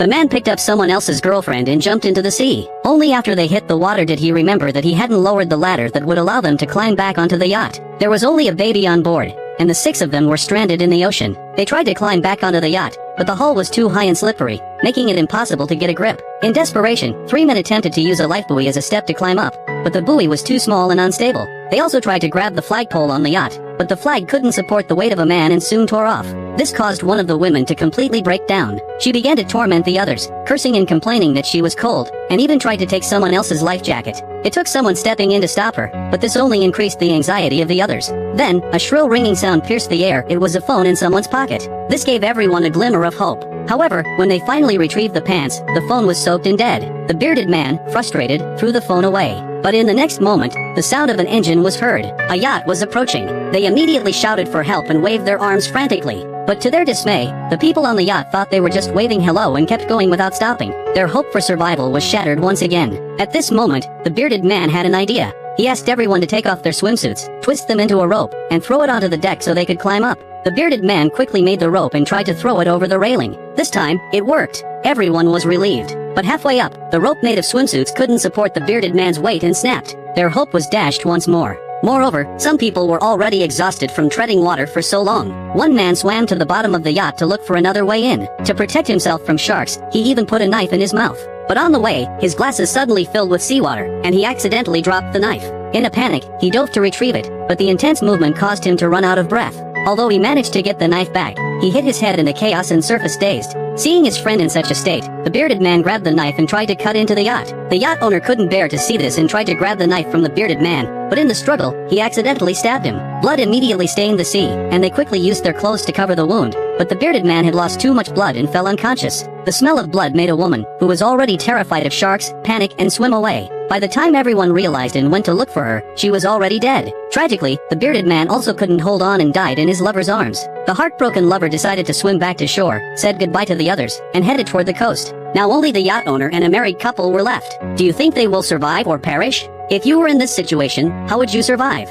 The man picked up someone else's girlfriend and jumped into the sea. Only after they hit the water did he remember that he hadn't lowered the ladder that would allow them to climb back onto the yacht. There was only a baby on board, and the 6 of them were stranded in the ocean. They tried to climb back onto the yacht, but the hull was too high and slippery, making it impossible to get a grip. In desperation, 3 men attempted to use a life buoy as a step to climb up, but the buoy was too small and unstable. They also tried to grab the flagpole on the yacht, but the flag couldn't support the weight of a man and soon tore off. This caused one of the women to completely break down. She began to torment the others, cursing and complaining that she was cold, and even tried to take someone else's life jacket. It took someone stepping in to stop her, but this only increased the anxiety of the others. Then, a shrill ringing sound pierced the air. It was a phone in someone's pocket. This gave everyone a glimmer of hope. However, when they finally retrieved the pants, the phone was soaked and dead. The bearded man, frustrated, threw the phone away. But in the next moment, the sound of an engine was heard. A yacht was approaching. They immediately shouted for help and waved their arms frantically. But to their dismay, the people on the yacht thought they were just waving hello and kept going without stopping. Their hope for survival was shattered once again. At this moment, the bearded man had an idea. He asked everyone to take off their swimsuits, twist them into a rope, and throw it onto the deck so they could climb up. The bearded man quickly made the rope and tried to throw it over the railing. This time, it worked. Everyone was relieved. But halfway up, the rope made of swimsuits couldn't support the bearded man's weight and snapped. Their hope was dashed once more. Moreover, some people were already exhausted from treading water for so long. One man swam to the bottom of the yacht to look for another way in. To protect himself from sharks, he even put a knife in his mouth. But on the way, his glasses suddenly filled with seawater, and he accidentally dropped the knife. In a panic, he dove to retrieve it, but the intense movement caused him to run out of breath. Although he managed to get the knife back, he hit his head in the chaos and surfaced dazed. Seeing his friend in such a state, the bearded man grabbed the knife and tried to cut into the yacht. The yacht owner couldn't bear to see this and tried to grab the knife from the bearded man, but in the struggle, he accidentally stabbed him. Blood immediately stained the sea, and they quickly used their clothes to cover the wound, but the bearded man had lost too much blood and fell unconscious. The smell of blood made a woman, who was already terrified of sharks, panic and swim away. By the time everyone realized and went to look for her, she was already dead. Tragically, the bearded man also couldn't hold on and died in his lover's arms. The heartbroken lover decided to swim back to shore, said goodbye to the others, and headed toward the coast. Now only the yacht owner and a married couple were left. Do you think they will survive or perish? If you were in this situation, how would you survive?